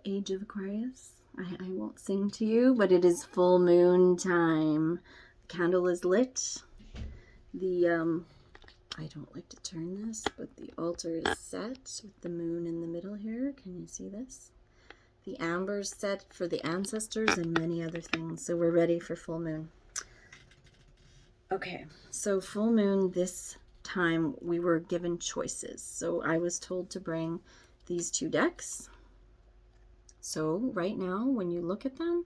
age of Aquarius. I won't sing to you, but it is full moon time. The candle is lit. The, I don't like to turn this, but the altar is set with the moon in the middle here. Can you see this? The amber's set for the ancestors and many other things. So we're ready for full moon. Okay, so full moon this time we were given choices. So I was told to bring these two decks. So right now, when you look at them,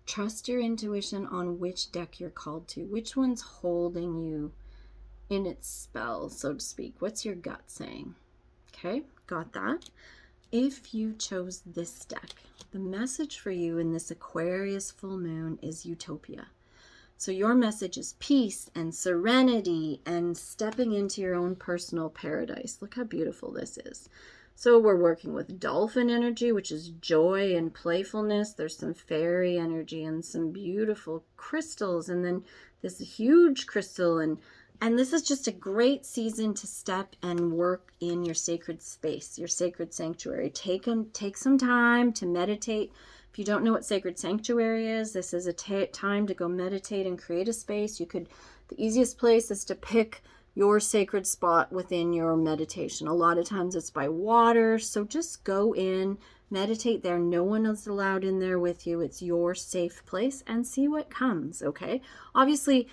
trust your intuition on which deck you're called to. Which one's holding you in its spell, so to speak. What's your gut saying? Okay, got that. If you chose this deck, the message for you in this Aquarius full moon is utopia. So your message is peace and serenity and stepping into your own personal paradise. Look how beautiful this is. So we're working with dolphin energy, which is joy and playfulness. There's some fairy energy and some beautiful crystals, and then this huge crystal. And this is just a great season to step and work in your sacred space, your sacred sanctuary. Take some time to meditate. If you don't know what sacred sanctuary is, this is a time to go meditate and create a space. The easiest place is to pick your sacred spot within your meditation. A lot of times it's by water, so just go in, meditate there. No one is allowed in there with you. It's your safe place, and see what comes, okay? Obviously,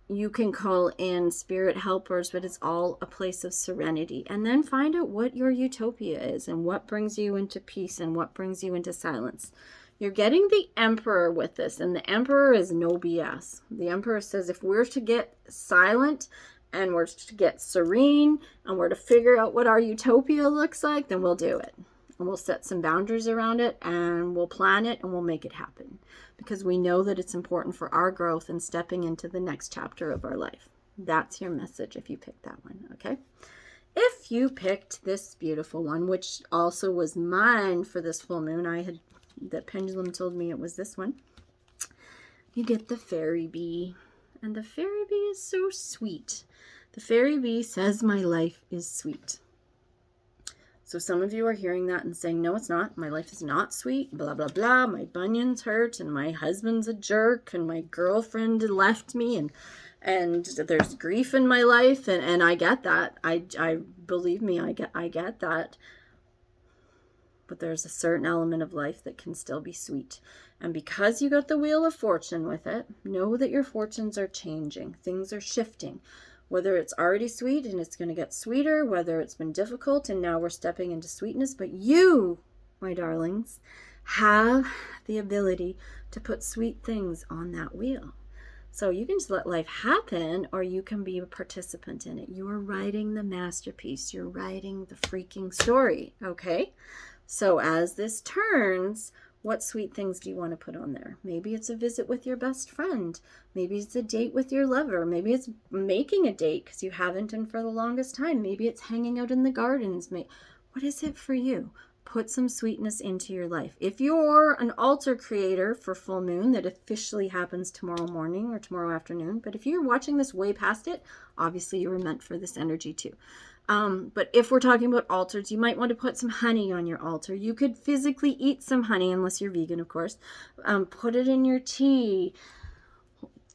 you can call in spirit helpers, but it's all a place of serenity. And then find out what your utopia is and what brings you into peace and what brings you into silence. You're getting the Emperor with this, and the Emperor is no BS. The Emperor says if we're to get silent and we're to get serene and we're to figure out what our utopia looks like, then we'll do it. And we'll set some boundaries around it, and we'll plan it, and we'll make it happen. Because we know that it's important for our growth and stepping into the next chapter of our life. That's your message if you picked that one, okay? If you picked this beautiful one, which also was mine for this full moon, the pendulum told me it was this one. You get the fairy bee. And the fairy bee is so sweet. The fairy bee says my life is sweet. So some of you are hearing that and saying, no, it's not. My life is not sweet, blah, blah, blah. My bunions hurt, and my husband's a jerk, and my girlfriend left me, and there's grief in my life, and I get that. I believe me, I get that. But there's a certain element of life that can still be sweet. And because you got the Wheel of Fortune with it, know that your fortunes are changing. Things are shifting. Whether it's already sweet and it's going to get sweeter, whether it's been difficult and now we're stepping into sweetness. But you, my darlings, have the ability to put sweet things on that wheel. So you can just let life happen, or you can be a participant in it. You're writing the masterpiece. You're writing the freaking story, okay? So as this turns, what sweet things do you want to put on there? Maybe it's a visit with your best friend. Maybe it's a date with your lover. Maybe it's making a date because you haven't and for the longest time. Maybe it's hanging out in the gardens. What is it for you? Put some sweetness into your life. If you're an altar creator for full moon, that officially happens tomorrow morning or tomorrow afternoon. But if you're watching this way past it, obviously you were meant for this energy too. But if we're talking about altars, you might want to put some honey on your altar. You could physically eat some honey, unless you're vegan, of course. Put it in your tea.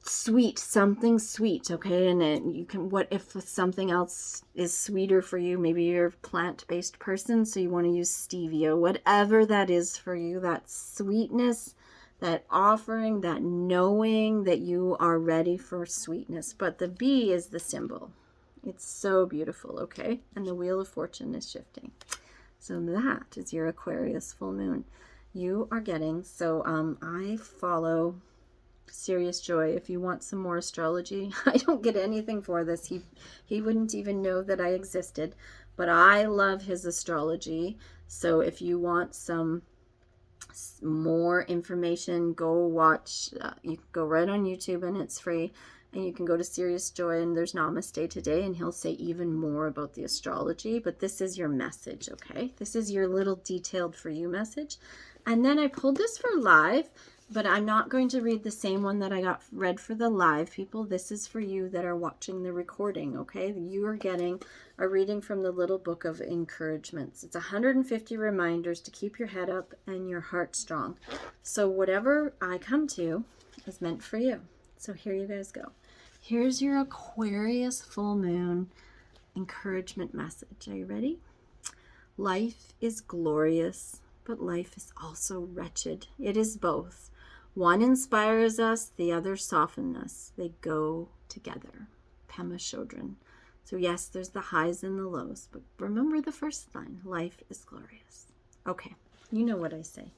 Sweet, something sweet, okay? And then you can, what if something else is sweeter for you? Maybe you're a plant-based person, so you want to use stevia. Whatever that is for you, that sweetness, that offering, that knowing that you are ready for sweetness. But the bee is the symbol. It's so beautiful, okay? And the Wheel of Fortune is shifting. So that is your Aquarius full moon. You are getting, so I follow Serious Joy. If you want some more astrology, I don't get anything for this. He wouldn't even know that I existed. But I love his astrology. So if you want some more information, go watch. You can go right on YouTube and it's free. And you can go to Serious Joy and there's Namaste today, and he'll say even more about the astrology. But this is your message, okay? This is your little detailed for you message. And then I pulled this for live but I'm not going to read the same one that I got read for the live people. This is for you that are watching the recording, okay? You are getting a reading from the Little Book of Encouragements. It's 150 reminders to keep your head up and your heart strong. So whatever I come to is meant for you. So here you guys go. Here's your Aquarius full moon encouragement message. Are you ready? Life is glorious, but life is also wretched. It is both. One inspires us, the other softens us. They go together. Pema Chodron. So yes, there's the highs and the lows, but remember the first line. Life is glorious. Okay, you know what I say.